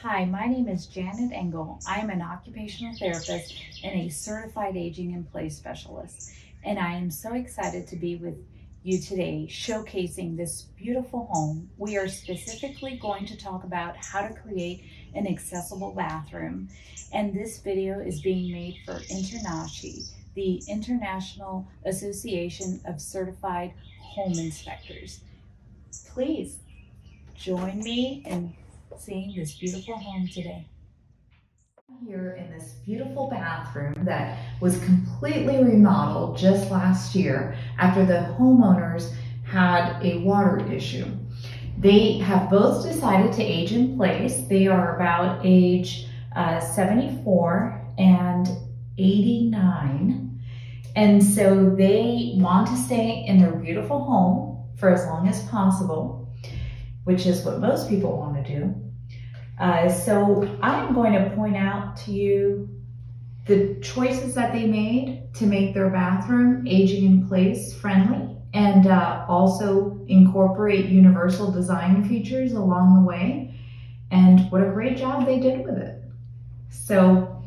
Hi, my name is Janet Engel. I am an occupational therapist and a certified aging in place specialist. And I am so excited to be with you today showcasing this beautiful home. We are specifically going to talk about how to create an accessible bathroom. And this video is being made for InterNACHI, the International Association of Certified Home Inspectors. Please join me in seeing this beautiful home today. Here in this beautiful bathroom that was completely remodeled just last year after the homeowners had a water issue. They have both decided to age in place. They are about age 74 and 89. And so they want to stay in their beautiful home for as long as possible, which is what most people want to do. So I'm going to point out to you the choices that they made to make their bathroom aging in place friendly and also incorporate universal design features along the way, and what a great job they did with it. So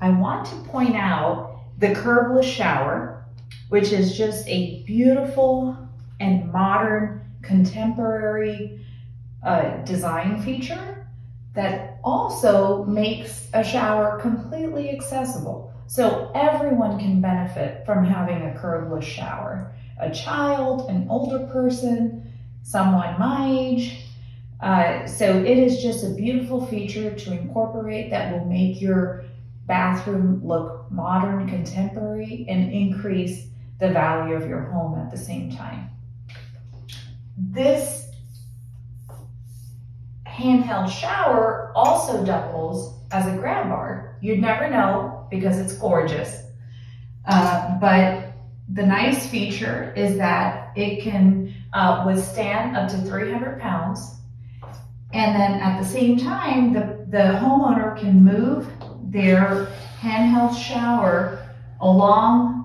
I want to point out the curbless shower, which is just a beautiful and modern contemporary design feature that also makes a shower completely accessible. So everyone can benefit from having a curbless shower. A child, an older person, someone my age. So it is just a beautiful feature to incorporate that will make your bathroom look modern, contemporary, and increase the value of your home at the same time. This handheld shower also doubles as a grab bar. You'd never know because it's gorgeous. But the nice feature is that it can withstand up to 300 pounds. And then at the same time, the homeowner can move their handheld shower along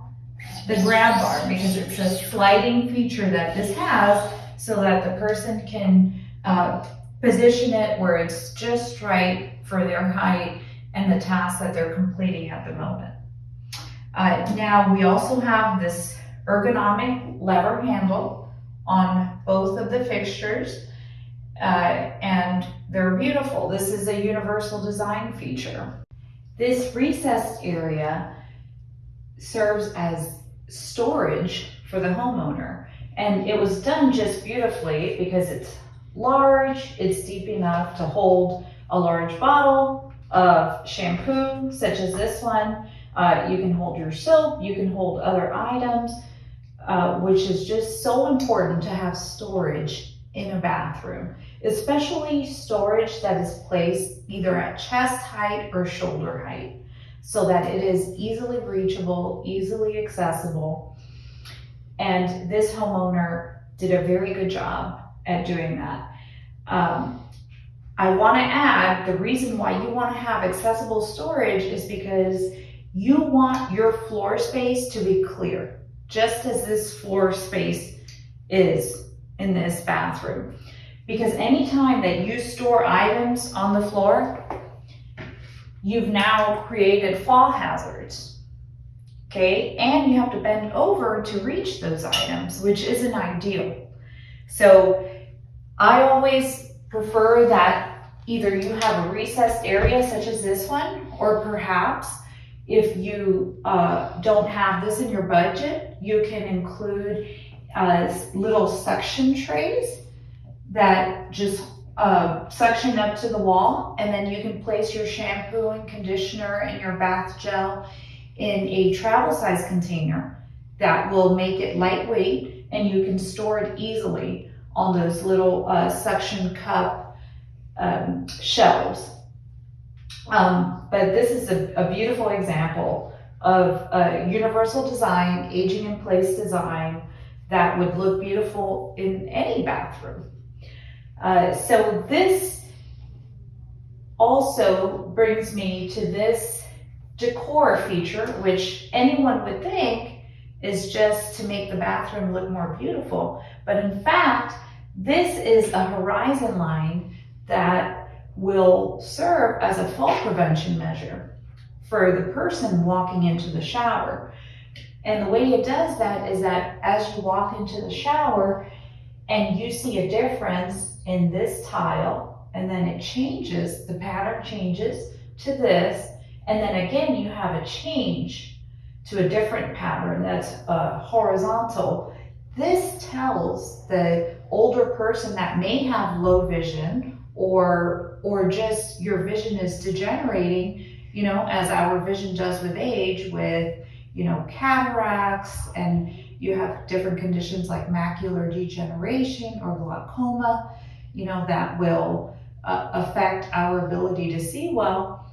the grab bar because it's a sliding feature that this has so that the person can position it where it's just right for their height and the task that they're completing at the moment. Now we also have this ergonomic lever handle on both of the fixtures, and they're beautiful. This is a universal design feature. This recessed area serves as storage for the homeowner, and it was done just beautifully because it's large, it's deep enough to hold a large bottle of shampoo, such as this one. You can hold your soap, you can hold other items, which is just so important to have storage in a bathroom, especially storage that is placed either at chest height or shoulder height, so that it is easily reachable, easily accessible. And this homeowner did a very good job at doing that. I want to add the reason why you want to have accessible storage is because you want your floor space to be clear, just as this floor space is in this bathroom. Because anytime that you store items on the floor, you've now created fall hazards. Okay, and you have to bend over to reach those items, which isn't ideal. So I always prefer that either you have a recessed area such as this one, or perhaps if you don't have this in your budget, you can include little suction trays that just suction up to the wall, and then you can place your shampoo and conditioner and your bath gel in a travel size container that will make it lightweight, and you can store it easily on those little suction cup shelves. But this is a beautiful example of a universal design, aging in place design that would look beautiful in any bathroom. So this also brings me to this decor feature, which anyone would think is just to make the bathroom look more beautiful. But in fact, this is a horizon line that will serve as a fall prevention measure for the person walking into the shower. And the way it does that is that as you walk into the shower and you see a difference in this tile, and then it changes, the pattern changes to this, and then again you have a change to a different pattern that's horizontal. This tells the older person that may have low vision or just your vision is degenerating, you know, as our vision does with age, with, you know, cataracts, and you have different conditions like macular degeneration or glaucoma, you know, that will affect our ability to see well.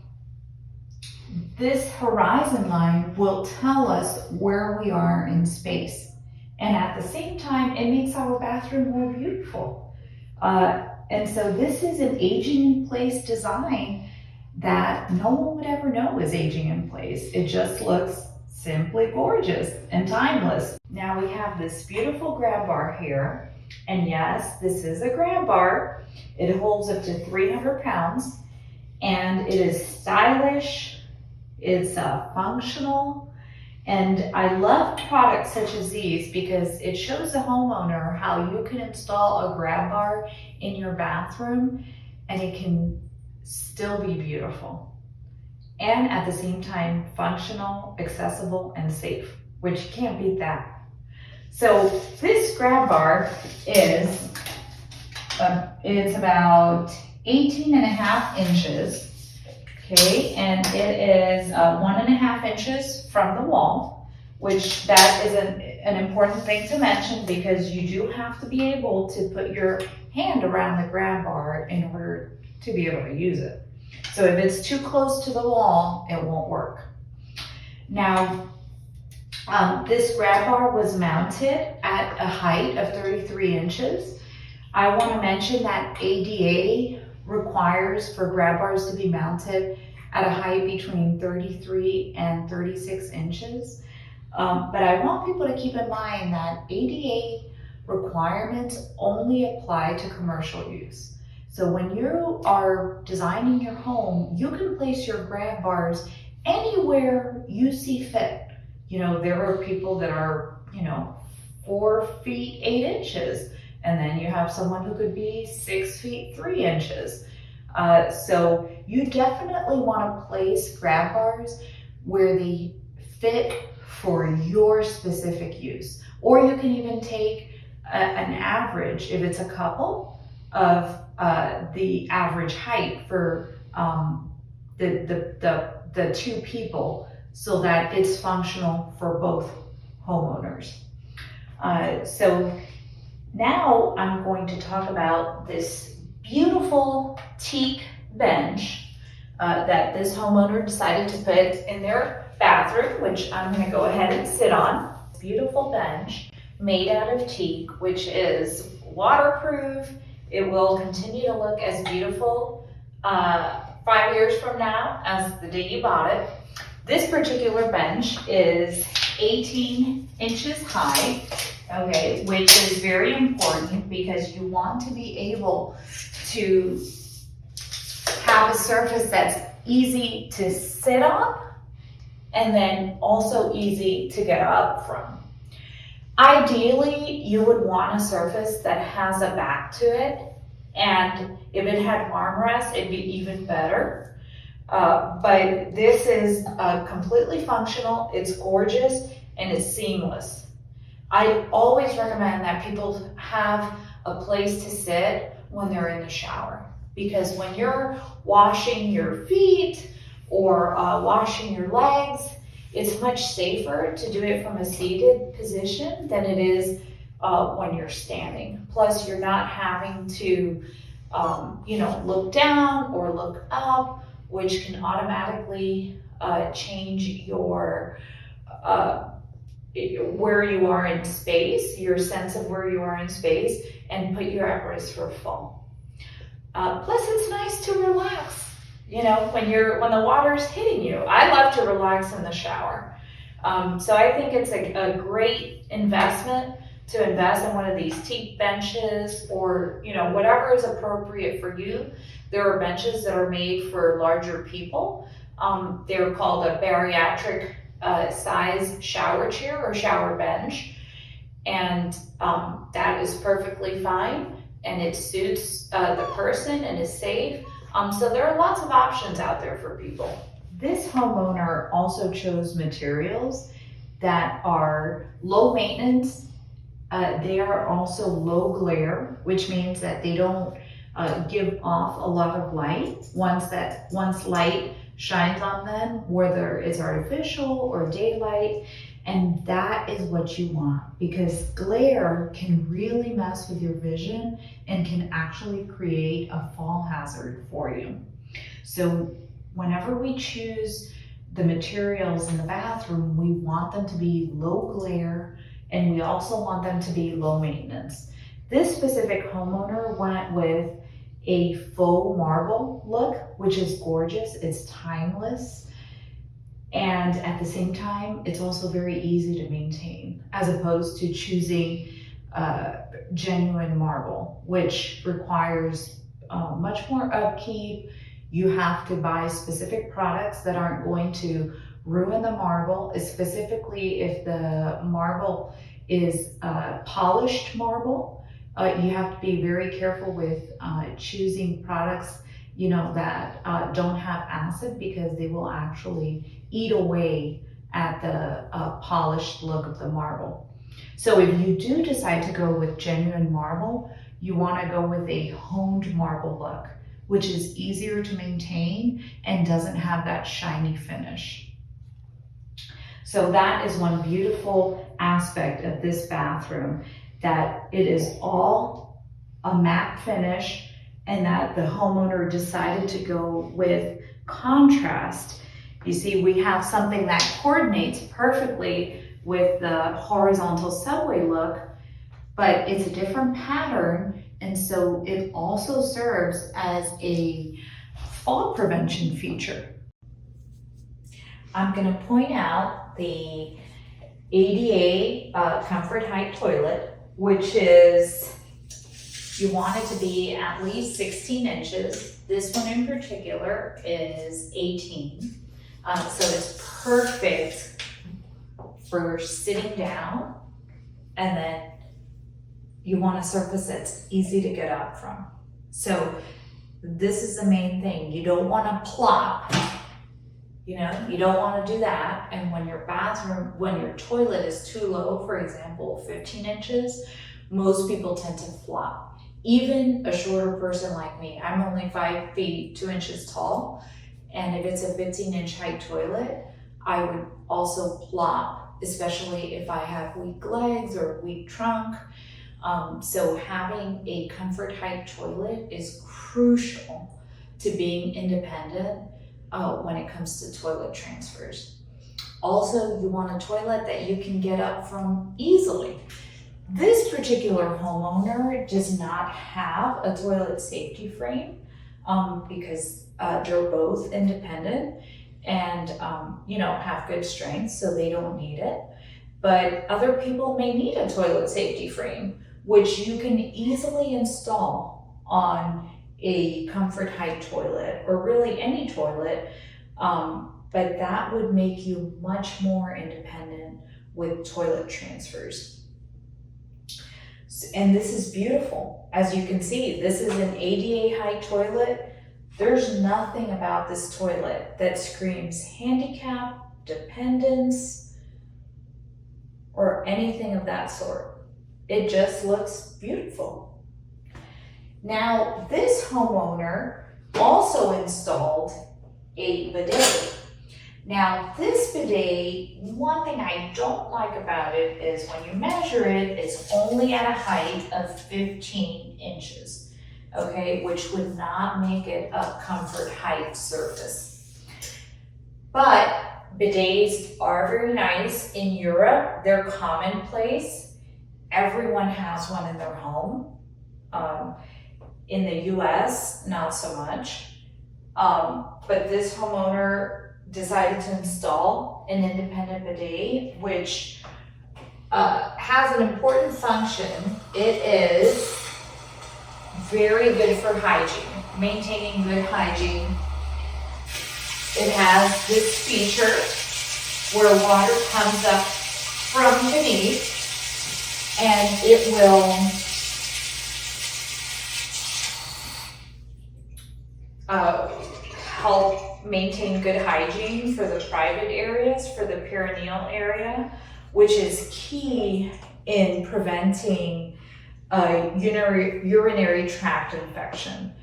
This horizon line will tell us where we are in space. And at the same time, it makes our bathroom more beautiful. And so this is an aging in place design that no one would ever know is aging in place. It just looks simply gorgeous and timeless. Now we have this beautiful grab bar here. And yes, this is a grab bar. It holds up to 300 pounds and it is stylish. It's functional. And I love products such as these because it shows the homeowner how you can install a grab bar in your bathroom and it can still be beautiful. And at the same time, functional, accessible, and safe, which you can't beat that. So this grab bar is, it's about 18.5 inches. Okay, and it is 1.5 inches from the wall, which that is an important thing to mention because you do have to be able to put your hand around the grab bar in order to be able to use it. So if it's too close to the wall, it won't work. Now, this grab bar was mounted at a height of 33 inches. I want to mention that ADA requires for grab bars to be mounted at a height between 33 and 36 inches. But I want people to keep in mind that ADA requirements only apply to commercial use. So when you are designing your home, you can place your grab bars anywhere you see fit. You know, there are people that are, you know, 4 feet 8 inches, and then you have someone who could be 6 feet 3 inches. So you definitely want to place grab bars where they fit for your specific use. Or you can even take an average, if it's a couple, of the average height for the two people so that it's functional for both homeowners. So now I'm going to talk about this beautiful teak bench that this homeowner decided to put in their bathroom, which I'm going to go ahead and sit on. Beautiful bench made out of teak, which is waterproof. It will continue to look as beautiful 5 years from now as the day you bought it. This particular bench is 18 inches high, okay, which is very important because you want to be able to have a surface that's easy to sit on and then also easy to get up from. Ideally, you would want a surface that has a back to it, and if it had armrests, it'd be even better. But this is completely functional, it's gorgeous, and it's seamless. I always recommend that people have a place to sit when they're in the shower, because when you're washing your feet or washing your legs, it's much safer to do it from a seated position than it is when you're standing. Plus, you're not having to, look down or look up, which can automatically change your where you are in space, your sense of where you are in space, and put you at risk for fall. Plus, it's nice to relax. You know, when the water's hitting you. I love to relax in the shower. So I think it's a great investment to invest in one of these teak benches or, whatever is appropriate for you There are benches that are made for larger people. They're called a bariatric size shower chair or shower bench. And that is perfectly fine, and it suits the person and is safe. So there are lots of options out there for people. This homeowner also chose materials that are low maintenance. They are also low glare, which means that they don't give off a lot of light. Once light shines on them, whether it's artificial or daylight, and that is what you want, because glare can really mess with your vision and can actually create a fall hazard for you. So whenever we choose the materials in the bathroom, we want them to be low glare, and we also want them to be low maintenance. This specific homeowner went with a faux marble look, which is gorgeous. It's timeless. And at the same time, it's also very easy to maintain, as opposed to choosing genuine marble, which requires much more upkeep. You have to buy specific products that aren't going to ruin the marble, specifically if the marble is polished marble. You have to be very careful with choosing products that don't have acid, because they will actually eat away at the polished look of the marble. So if you do decide to go with genuine marble, you want to go with a honed marble look, which is easier to maintain and doesn't have that shiny finish. So that is one beautiful aspect of this bathroom, that it is all a matte finish, and that the homeowner decided to go with contrast. You see, we have something that coordinates perfectly with the horizontal subway look, but it's a different pattern, and so it also serves as a fall prevention feature. I'm going to point out the ADA comfort height toilet, which is, you want it to be at least 16 inches. This one in particular is 18. So it's perfect for sitting down, and then you want a surface that's easy to get up from. So this is the main thing. You don't want to plop, you don't want to do that. And when your toilet is too low, for example, 15 inches, most people tend to flop. Even a shorter person like me, I'm only 5 feet 2 inches tall. And if it's a 15-inch height toilet, I would also plop, especially if I have weak legs or weak trunk. So having a comfort height toilet is crucial to being independent when it comes to toilet transfers. Also, you want a toilet that you can get up from easily. This particular homeowner does not have a toilet safety frame because they're both independent and have good strength, so they don't need it. But other people may need a toilet safety frame, which you can easily install on a comfort height toilet, or really any toilet, but that would make you much more independent with toilet transfers. And this is beautiful. As you can see, this is an ADA height toilet. There's nothing about this toilet that screams handicap, dependence, or anything of that sort. It just looks beautiful. Now, this homeowner also installed a bidet. Now, this bidet, one thing I don't like about it is when you measure it, it's only at a height of 15 inches, okay, which would not make it a comfort height surface. But bidets are very nice. In Europe, they're commonplace. Everyone has one in their home. In the US, not so much. But this homeowner decided to install an independent bidet, which has an important function. It is very good for hygiene. maintaining good hygiene. It has this feature where water comes up from beneath and it will help maintain good hygiene for the private areas, for the perineal area, which is key in preventing urinary tract infection.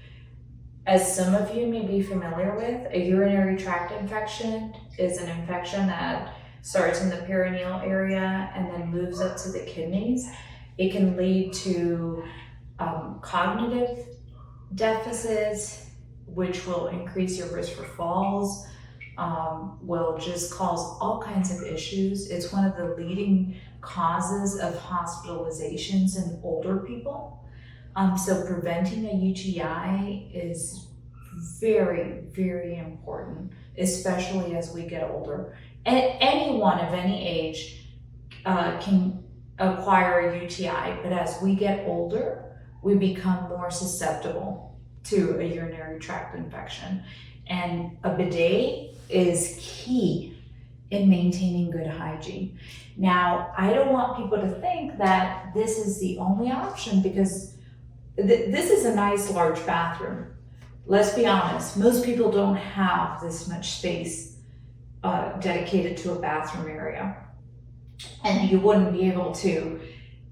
As some of you may be familiar with, a urinary tract infection is an infection that starts in the perineal area and then moves up to the kidneys. It can lead to cognitive deficits, which will increase your risk for falls, will just cause all kinds of issues. It's one of the leading causes of hospitalizations in older people. So preventing a UTI is very, very important, especially as we get older. Anyone of any age can acquire a UTI, but as we get older, we become more susceptible to a urinary tract infection. And a bidet is key in maintaining good hygiene. Now, I don't want people to think that this is the only option, because this is a nice large bathroom. Let's be honest, most people don't have this much space dedicated to a bathroom area. And you wouldn't be able to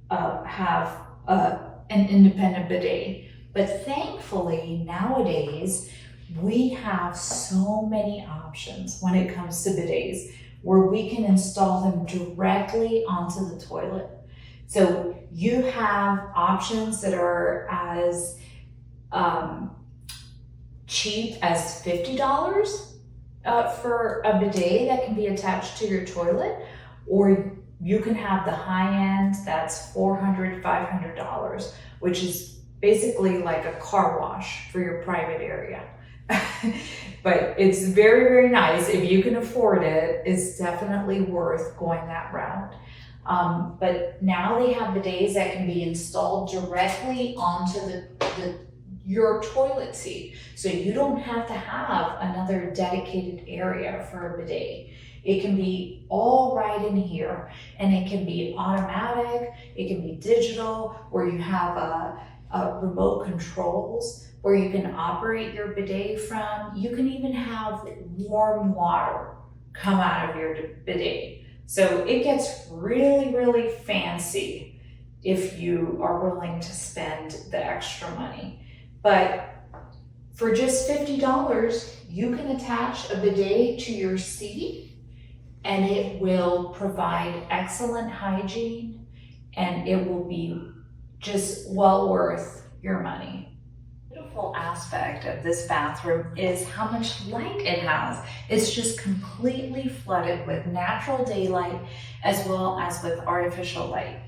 have an independent bidet. But thankfully, nowadays, we have so many options when it comes to bidets, where we can install them directly onto the toilet. So you have options that are as cheap as $50 for a bidet that can be attached to your toilet, or you can have the high end that's $400, $500, which is basically like a car wash for your private area. But it's very, very nice. If you can afford it, it's definitely worth going that route. But now they have bidets that can be installed directly onto your toilet seat. So you don't have to have another dedicated area for a bidet. It can be all right in here, and it can be automatic, it can be digital, where you have remote controls where you can operate your bidet from. You can even have warm water come out of your bidet. So it gets really, really fancy if you are willing to spend the extra money. But for just $50, you can attach a bidet to your seat, and it will provide excellent hygiene, and it will be just well worth your money. The beautiful aspect of this bathroom is how much light it has. It's just completely flooded with natural daylight as well as with artificial light.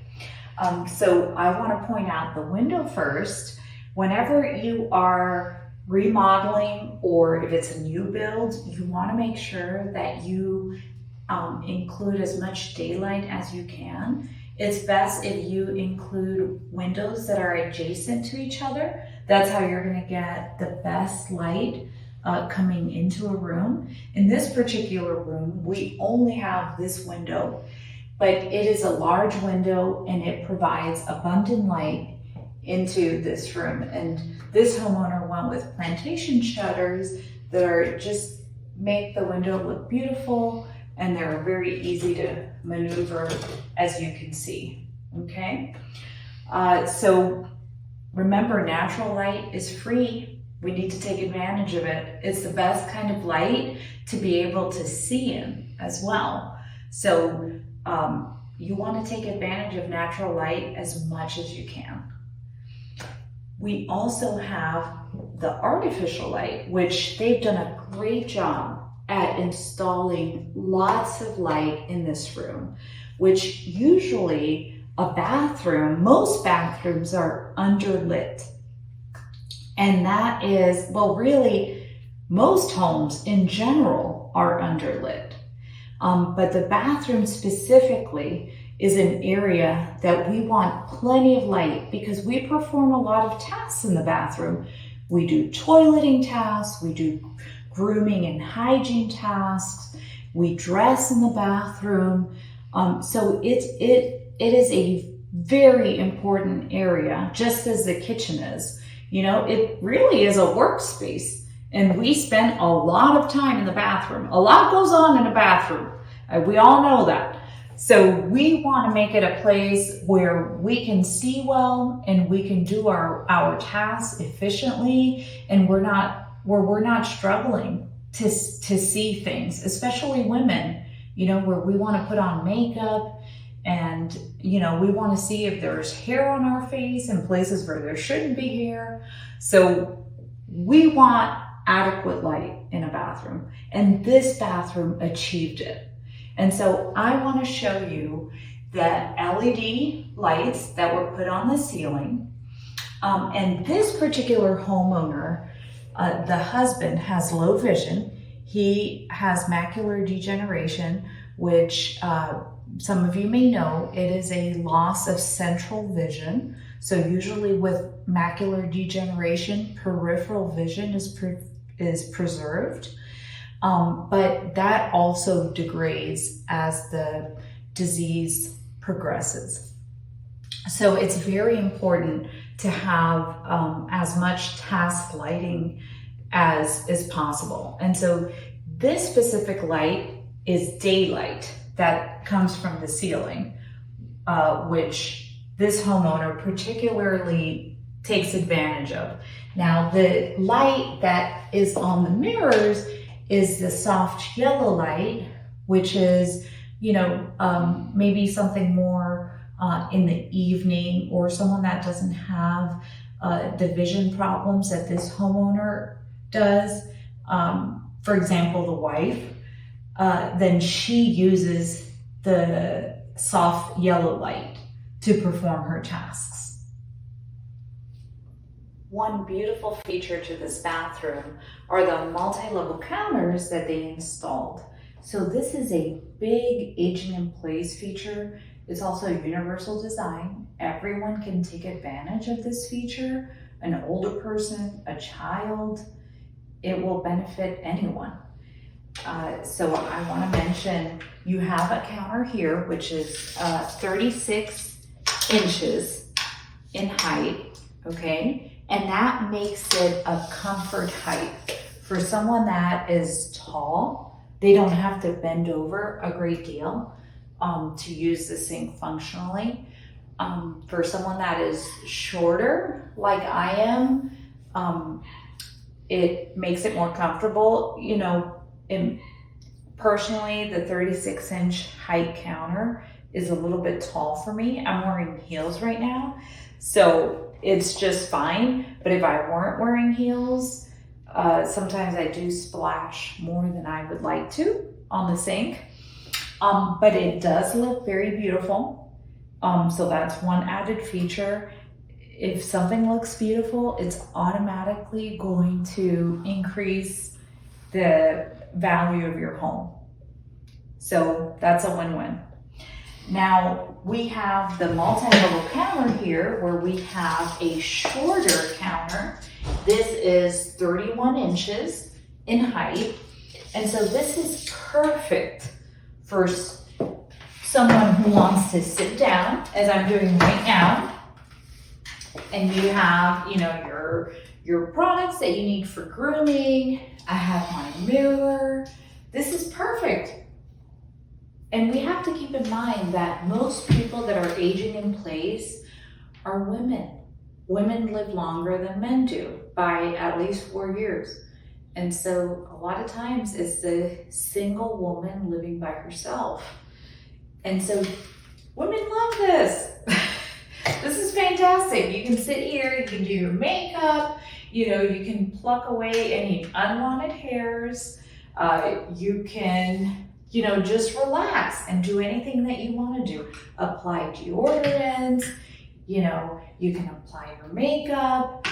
So I want to point out the window first. Whenever you are remodeling, or if it's a new build, you want to make sure that you include as much daylight as you can. It's best if you include windows that are adjacent to each other. That's how you're going to get the best light coming into a room. In this particular room, we only have this window, but it is a large window and it provides abundant light into this room. And this homeowner went with plantation shutters that are just make the window look beautiful, and they're very easy to maneuver, as you can see, okay? So remember, natural light is free. We need to take advantage of it. It's the best kind of light to be able to see in as well. So you want to take advantage of natural light as much as you can. We also have the artificial light, which they've done a great job at installing lots of light in this room, which usually most bathrooms are underlit. And that is, well, really, most homes in general are underlit. But the bathroom specifically is an area that we want plenty of light, because we perform a lot of tasks in the bathroom. We do toileting tasks, we do grooming and hygiene tasks, we dress in the bathroom. So it is a very important area, just as the kitchen is. You know, it really is a workspace, and we spend a lot of time in the bathroom. A lot goes on in a bathroom. We all know that. So we want to make it a place where we can see well and we can do our tasks efficiently, and we're not struggling to see things, especially women, you know, where we want to put on makeup and, you know, we want to see if there's hair on our face in places where there shouldn't be hair. So we want adequate light in a bathroom, and this bathroom achieved it. And so I want to show you the LED lights that were put on the ceiling. And this particular homeowner, the husband has low vision. He has macular degeneration, which some of you may know, it is a loss of central vision. So usually with macular degeneration, peripheral vision is preserved. But that also degrades as the disease progresses. So it's very important to have as much task lighting as is possible. And so this specific light is daylight that comes from the ceiling, which this homeowner particularly takes advantage of. Now, the light that is on the mirrors is the soft yellow light, which is, you know, maybe something more in the evening, or someone that doesn't have the vision problems that this homeowner does. For example, the wife, then she uses the soft yellow light to perform her tasks. One beautiful feature to this bathroom are the multi-level counters that they installed. So this is a big aging in place feature. It's also a universal design. Everyone can take advantage of this feature. An older person, a child, it will benefit anyone. So I want to mention, you have a counter here, which is 36 inches in height, okay? And that makes it a comfort height. For someone that is tall, they don't have to bend over a great deal to use the sink functionally. For someone that is shorter, like I am, it makes it more comfortable. You know, personally, the 36-inch height counter is a little bit tall for me. I'm wearing heels right now, so it's just fine. But if I weren't wearing heels, sometimes I do splash more than I would like to on the sink. But it does look very beautiful. So that's one added feature. If something looks beautiful, it's automatically going to increase the value of your home. So that's a win-win. Now we have the multi-level counter here, where we have a shorter counter. This is 31 inches in height. And so this is perfect for someone who wants to sit down, as I'm doing right now. And you have, you know, your products that you need for grooming. I have my mirror. This is perfect. And we have to keep in mind that most people that are aging in place are women. Women live longer than men do by at least 4 years. And so a lot of times it's the single woman living by herself. And so women love this. This is fantastic. You can sit here, you can do your makeup, you know, you can pluck away any unwanted hairs. You can, you know, just relax and do anything that you want to do. Apply deodorant, you know, you can apply your makeup.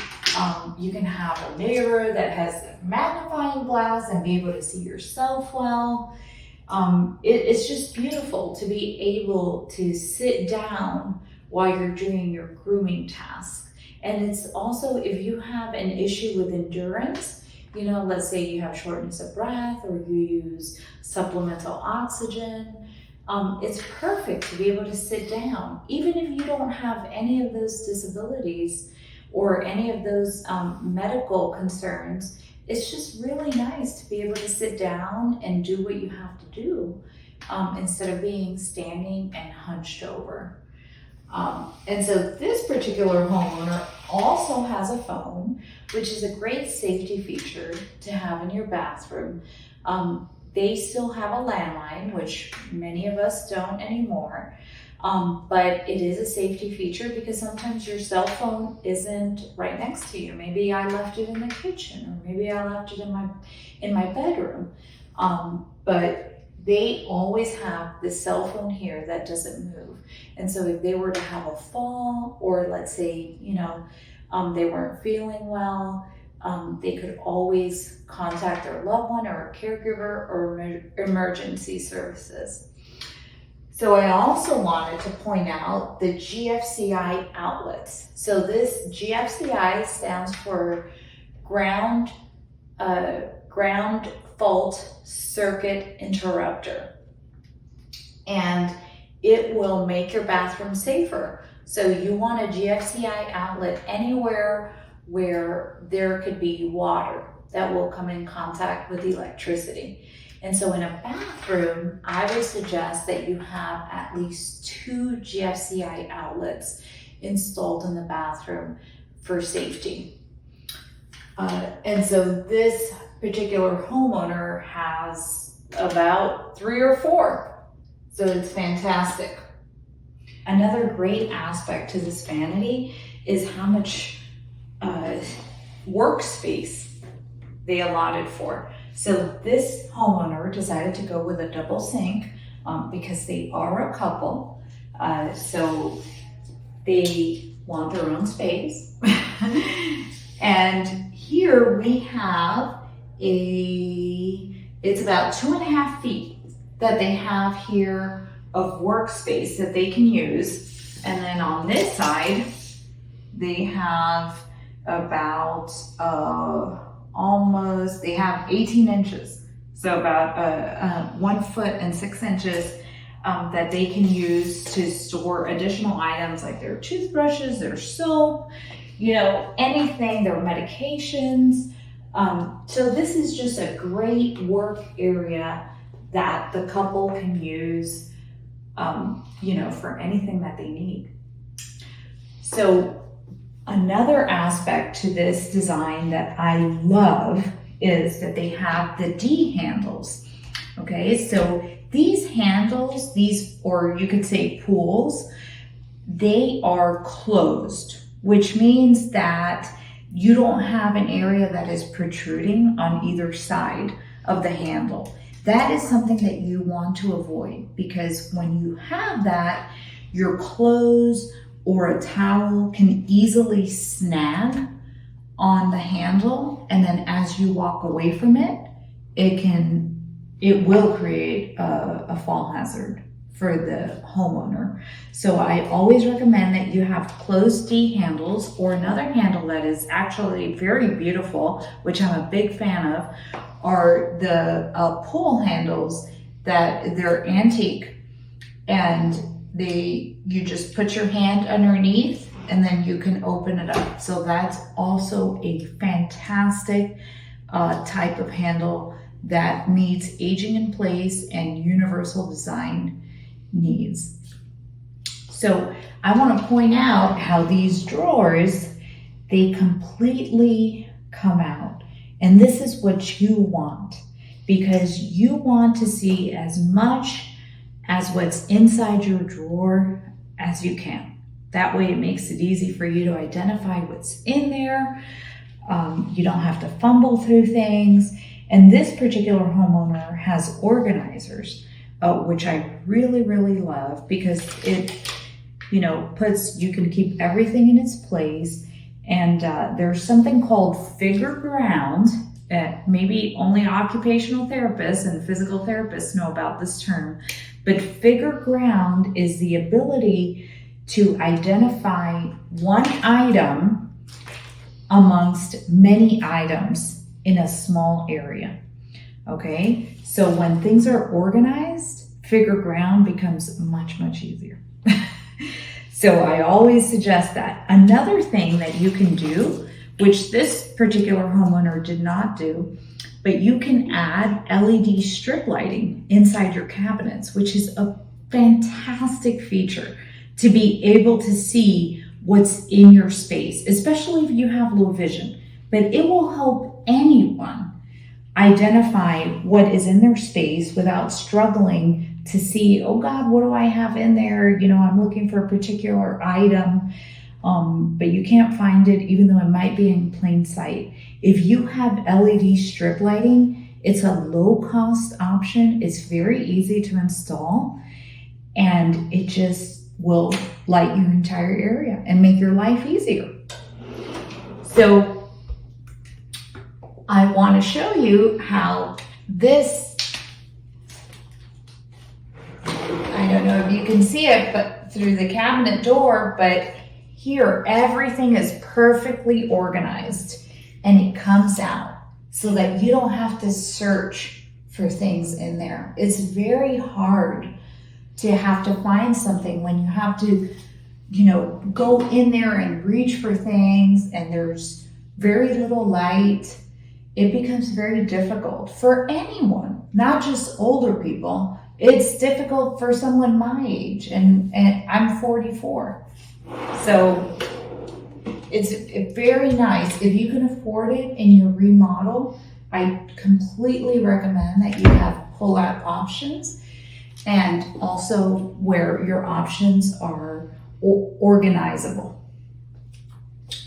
You can have a mirror that has a magnifying glass and be able to see yourself well. It's just beautiful to be able to sit down while you're doing your grooming tasks. And it's also, if you have an issue with endurance, let's say you have shortness of breath or you use supplemental oxygen, it's perfect to be able to sit down. Even if you don't have any of those disabilities or any of those medical concerns, it's just really nice to be able to sit down and do what you have to do instead of being standing and hunched over. And so this particular homeowner also has a phone, which is a great safety feature to have in your bathroom. They still have a landline, which many of us don't anymore. But it is a safety feature because sometimes your cell phone isn't right next to you. Maybe I left it in the kitchen, or maybe I left it in my bedroom. But they always have the cell phone here that doesn't move. And so if they were to have a fall, or let's say, they weren't feeling well, they could always contact their loved one or a caregiver or emergency services. So I also wanted to point out the GFCI outlets. So this GFCI stands for ground fault circuit interrupter. And it will make your bathroom safer. So you want a GFCI outlet anywhere where there could be water that will come in contact with electricity. And so in a bathroom, I would suggest that you have at least 2 GFCI outlets installed in the bathroom for safety. And so this particular homeowner has about 3 or 4. So it's fantastic. Another great aspect to this vanity is how much workspace they allotted for. So this homeowner decided to go with a double sink because they are a couple. So they want their own space. And here we have it's about 2.5 feet that they have here of workspace that they can use. And then on this side, they have about they have 18 inches. So about 1 foot and 6 inches that they can use to store additional items like their toothbrushes, their soap, anything, their medications. So this is just a great work area that the couple can use, for anything that they need. So another aspect to this design that I love is that they have the D handles. Okay, so these handles, or you could say pools, they are closed, which means that you don't have an area that is protruding on either side of the handle. That is something that you want to avoid, because when you have that, your clothes or a towel can easily snag on the handle, and then as you walk away from it, it will create a fall hazard for the homeowner. So I always recommend that you have closed D handles, or another handle that is actually very beautiful, which I'm a big fan of, are the pull handles that they're antique, and you just put your hand underneath and then you can open it up. So that's also a fantastic type of handle that meets aging in place and universal design needs. So I want to point out how these drawers, they completely come out. And this is what you want, because you want to see as much as what's inside your drawer as you can. That way it makes it easy for you to identify what's in there. You don't have to fumble through things. And this particular homeowner has organizers, which I really, really love, because it, you can keep everything in its place. And there's something called figure ground. Maybe only occupational therapists and physical therapists know about this term. But figure ground is the ability to identify one item amongst many items in a small area. Okay, so when things are organized, figure ground becomes much, much easier. So I always suggest that. Another thing that you can do, which this particular homeowner did not do, but you can add LED strip lighting inside your cabinets, which is a fantastic feature to be able to see what's in your space, especially if you have low vision. But it will help anyone identify what is in their space without struggling to see, oh God, what do I have in there? You know, I'm looking for a particular item, but you can't find it even though it might be in plain sight. If you have LED strip lighting, it's a low cost option. It's very easy to install, and it just will light your entire area and make your life easier. So I want to show you how this, I don't know if you can see it, but through the cabinet door, but here everything is perfectly organized and it comes out so that you don't have to search for things in there. It's very hard to have to find something when you have to, you know, go in there and reach for things and there's very little light. It becomes very difficult for anyone, not just older people. It's difficult for someone my age, and I'm 44. So it's very nice. If you can afford it in your remodel, I completely recommend that you have pull-out options, and also where your options are organizable.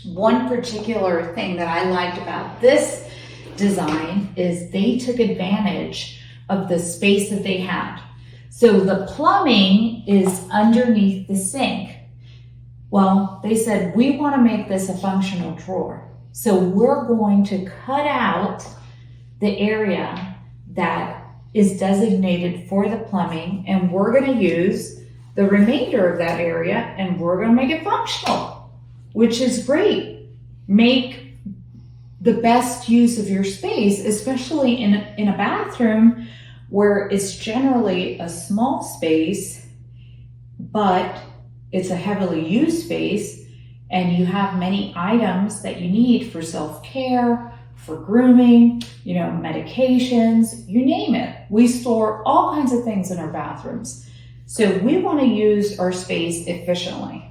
One particular thing that I liked about this design is they took advantage of the space that they had. So the plumbing is underneath the sink. Well, they said, we want to make this a functional drawer. So we're going to cut out the area that is designated for the plumbing, and we're going to use the remainder of that area and we're going to make it functional, which is great. Make the best use of your space, especially in a bathroom where it's generally a small space, but it's a heavily used space, and you have many items that you need for self-care, for grooming, you know, medications, you name it. We store all kinds of things in our bathrooms. So we want to use our space efficiently.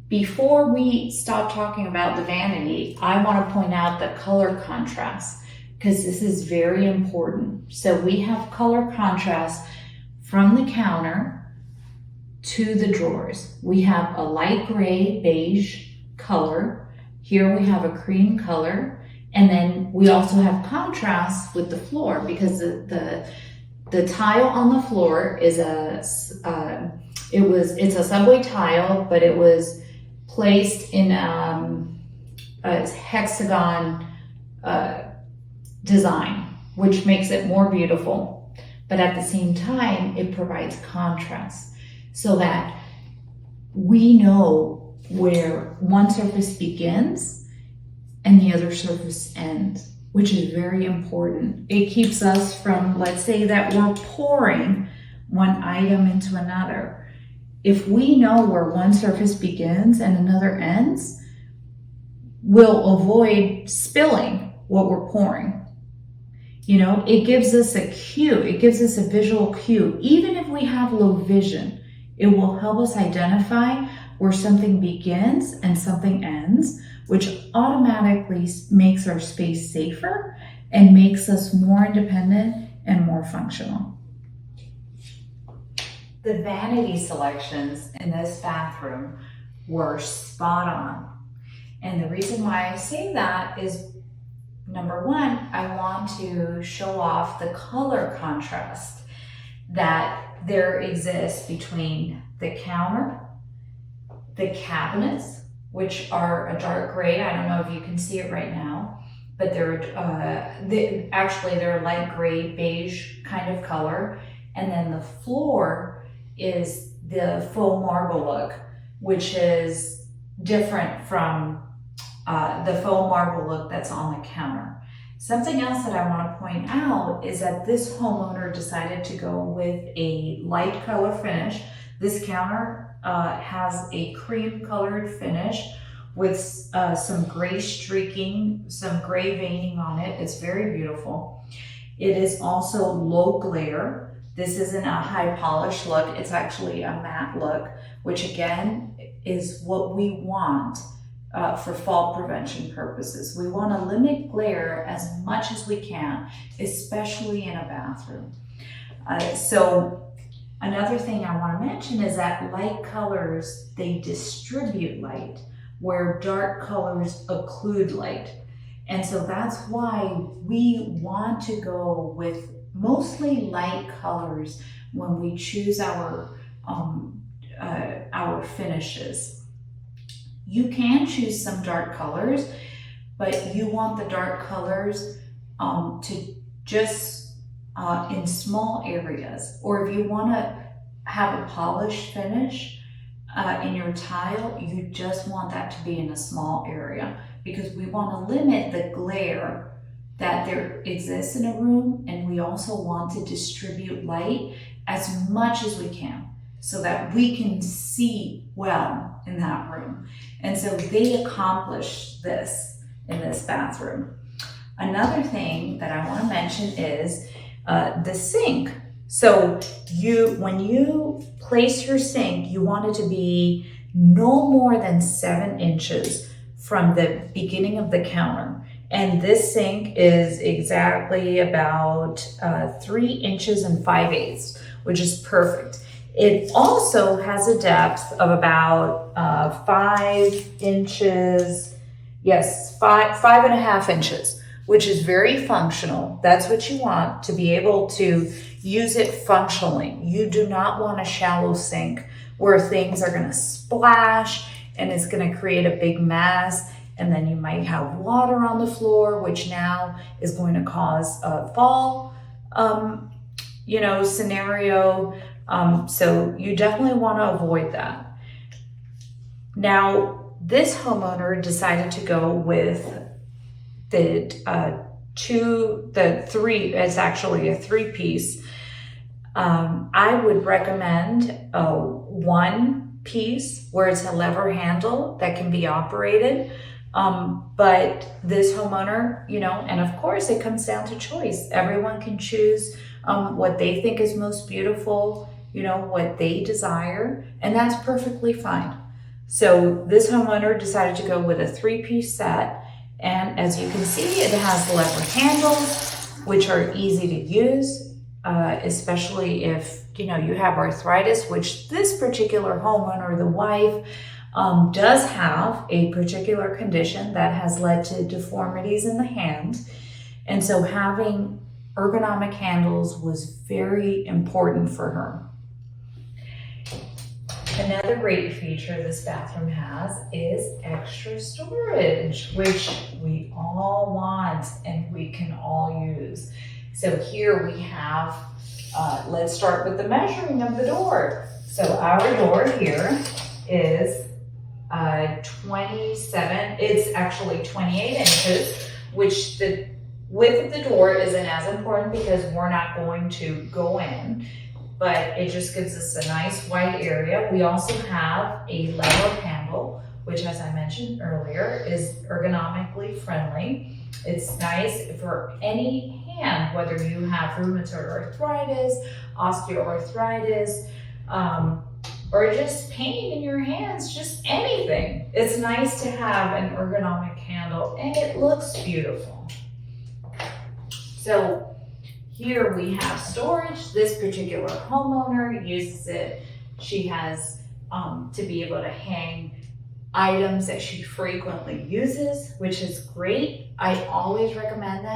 Before we stop talking about the vanity, I want to point out the color contrast, because this is very important. So we have color contrast from the counter to the drawers. We have a light gray beige color. Here we have a cream color. And then we also have contrast with the floor, because the tile on the floor is it's a subway tile, but it was placed in a hexagon design, which makes it more beautiful. But at the same time, it provides contrast so that we know where one surface begins and the other surface ends, which is very important. It keeps us from, let's say that we're pouring one item into another. If we know where one surface begins and another ends, we'll avoid spilling what we're pouring. You know, it gives us a cue. It gives us a visual cue. Even if we have low vision, it will help us identify where something begins and something ends, which automatically makes our space safer and makes us more independent and more functional. The vanity selections in this bathroom were spot on. And the reason why I say that is, number one, I want to show off the color contrast that there exists between the counter, the cabinets, which are a dark gray. I don't know if you can see it right now, but they're a light gray beige kind of color. And then the floor is the faux marble look, which is different from the faux marble look that's on the counter. Something else that I want to point out is that this homeowner decided to go with a light color finish. This counter has a cream colored finish with some gray streaking, some gray veining on it. It's very beautiful. It is also low glare. This isn't a high polish look. It's actually a matte look, which again is what we want for fall prevention purposes. We want to limit glare as much as we can, especially in a bathroom. So another thing I want to mention is that light colors, they distribute light, where dark colors occlude light. And so that's why we want to go with mostly light colors when we choose our finishes. You can choose some dark colors, but you want the dark colors to just in small areas. Or if you want to have a polished finish in your tile, you just want that to be in a small area, because we want to limit the glare that there exists in a room, and we also want to distribute light as much as we can so that we can see well in that room. And so they accomplish this in this bathroom. Another thing that I want to mention is the sink. So when you place your sink, you want it to be no more than 7 inches from the beginning of the counter. And this sink is exactly about 3 inches and 5/8, which is perfect. It also has a depth of about 5 inches, yes, 5.5 inches, which is very functional. That's what you want, to be able to use it functionally. You do not want a shallow sink where things are gonna splash and it's gonna create a big mess, and then you might have water on the floor, which now is going to cause a fall, scenario. So you definitely want to avoid that. Now, this homeowner decided to go with it's actually a 3-piece. I would recommend a 1-piece where it's a lever handle that can be operated. But this homeowner, and of course it comes down to choice. Everyone can choose what they think is most beautiful, what they desire, and that's perfectly fine. So this homeowner decided to go with a 3-piece set, and as you can see, it has lever handles, which are easy to use, especially if you have arthritis, which this particular homeowner, the wife, does have a particular condition that has led to deformities in the hand. And so having ergonomic handles was very important for her. Another great feature this bathroom has is extra storage, which we all want and we can all use. So here we have, let's start with the measuring of the door. So our door here is 27, it's actually 28 inches, which the width of the door isn't as important because we're not going to go in, but it just gives us a nice wide area. We also have a lever handle, which, as I mentioned earlier, is ergonomically friendly. It's nice for any hand, whether you have rheumatoid arthritis, osteoarthritis, or just pain in your hands, just anything. It's nice to have an ergonomic handle, and it looks beautiful. So here we have storage. This particular homeowner uses it. She has to be able to hang items that she frequently uses, which is great. I always recommend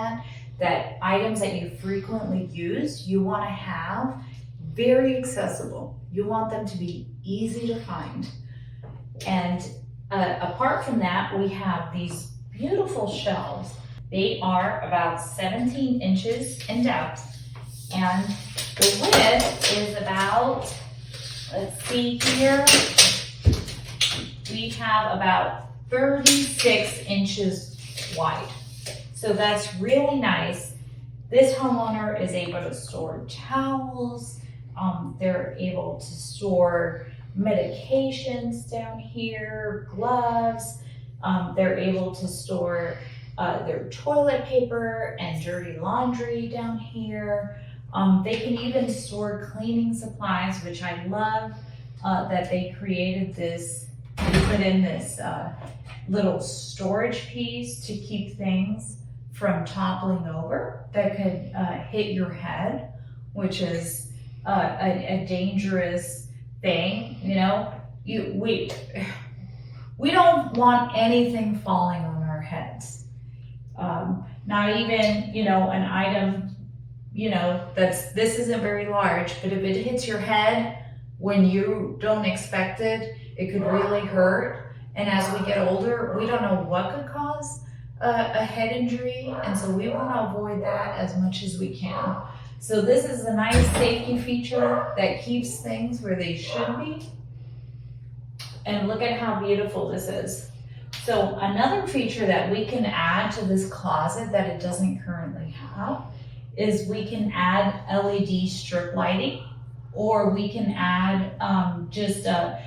that items that you frequently use, you want to have very accessible. You want them to be easy to find. And apart from that, we have these beautiful shelves. They are about 17 inches in depth, and the width is about, let's see here, we have about 36 inches wide. So that's really nice. This homeowner is able to store towels. They're able to store medications down here, gloves. They're able to store their toilet paper and dirty laundry down here. They can even store cleaning supplies, which I love that they created this. They put in this little storage piece to keep things from toppling over that could hit your head, which is a dangerous thing. You know, we don't want anything falling on our heads. Not even, you know, an item, you know, this isn't very large, but if it hits your head when you don't expect it, it could really hurt. And as we get older, we don't know what could cause a head injury, and so we want to avoid that as much as we can. So this is a nice safety feature that keeps things where they should be. And look at how beautiful this is. So another feature that we can add to this closet that it doesn't currently have is we can add LED strip lighting, or we can add just a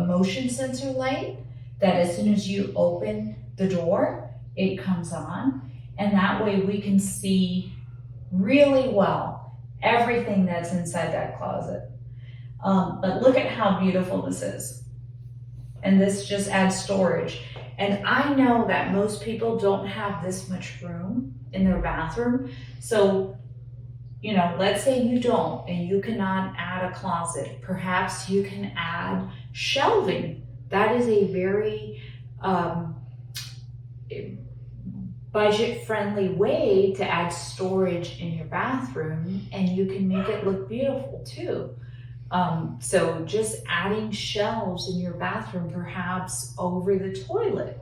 motion sensor light that as soon as you open the door, it comes on. And that way we can see really well everything that's inside that closet. But look at how beautiful this is. And this just adds storage. And I know that most people don't have this much room in their bathroom. So, you know, let's say you don't and you cannot add a closet. Perhaps you can add shelving. That is a very budget-friendly way to add storage in your bathroom, and you can make it look beautiful too. So just adding shelves in your bathroom, perhaps over the toilet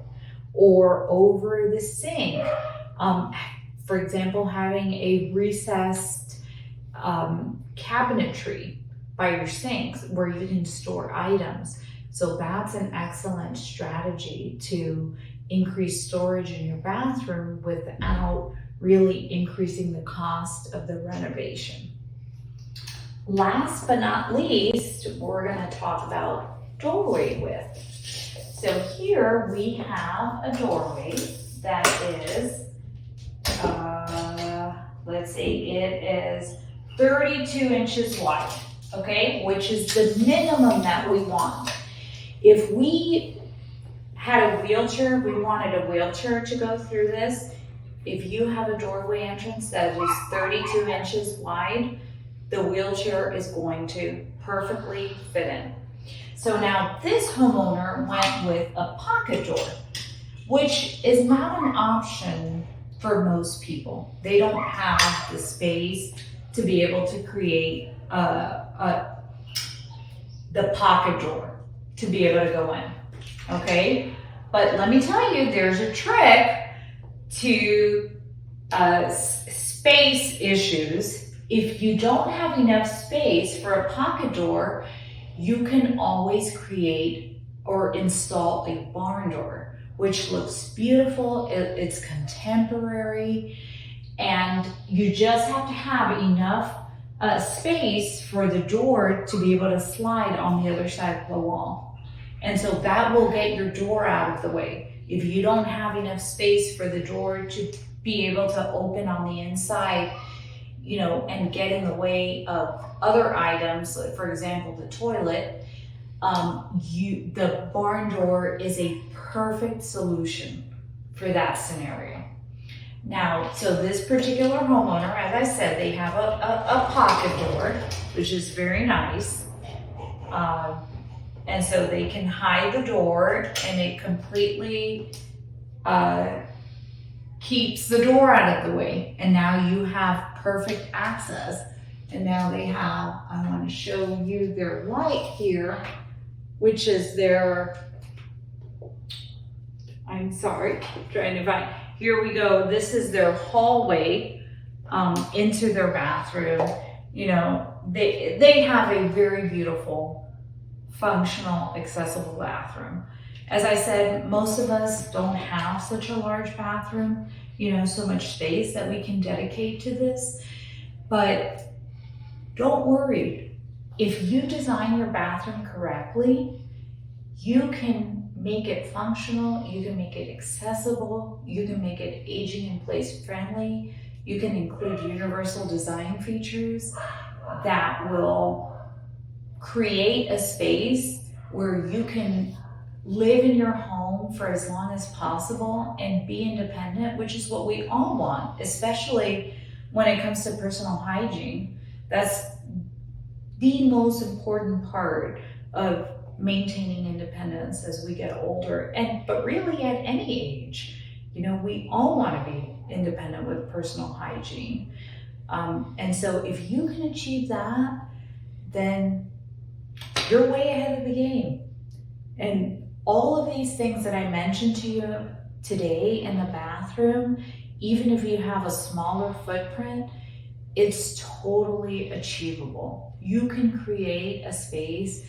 or over the sink. For example, having a recessed cabinetry by your sinks where you can store items. So that's an excellent strategy to increase storage in your bathroom without really increasing the cost of the renovation. Last but not least, we're going to talk about doorway width. So here we have a doorway that is, let's see, it is 32 inches wide, okay, which is the minimum that we want. If we had a wheelchair, we wanted a wheelchair to go through this. If you have a doorway entrance that is 32 inches wide, the wheelchair is going to perfectly fit in. So now this homeowner went with a pocket door, which is not an option for most people. They don't have the space to be able to create the pocket door to be able to go in, okay? But let me tell you, there's a trick to space issues. If you don't have enough space for a pocket door, you can always create or install a barn door, which looks beautiful, it's contemporary, and you just have to have enough space for the door to be able to slide on the other side of the wall. And so that will get your door out of the way. If you don't have enough space for the door to be able to open on the inside, you know, and get in the way of other items, like for example, the toilet, the barn door is a perfect solution for that scenario. Now, so this particular homeowner, as I said, they have a pocket door, which is very nice. And so they can hide the door, and it completely keeps the door out of the way. And now you have perfect access. And now they have, I want to show you their light here, which is their, I'm sorry, trying to find, here we go. This is their hallway into their bathroom. You know, they have a very beautiful functional, accessible bathroom. As I said, most of us don't have such a large bathroom, so much space that we can dedicate to this. But don't worry. If you design your bathroom correctly, you can make it functional, you can make it accessible, you can make it aging in place friendly, you can include universal design features that will create a space where you can live in your home for as long as possible and be independent, which is what we all want, especially when it comes to personal hygiene. That's the most important part of maintaining independence as we get older, but really at any age. We all want to be independent with personal hygiene. And so if you can achieve that, then you're way ahead of the game. And all of these things that I mentioned to you today in the bathroom, even if you have a smaller footprint, it's totally achievable. You can create a space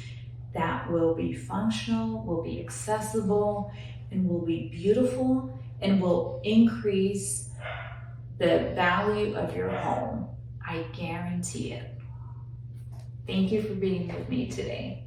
that will be functional, will be accessible, and will be beautiful, and will increase the value of your home. I guarantee it. Thank you for being with me today.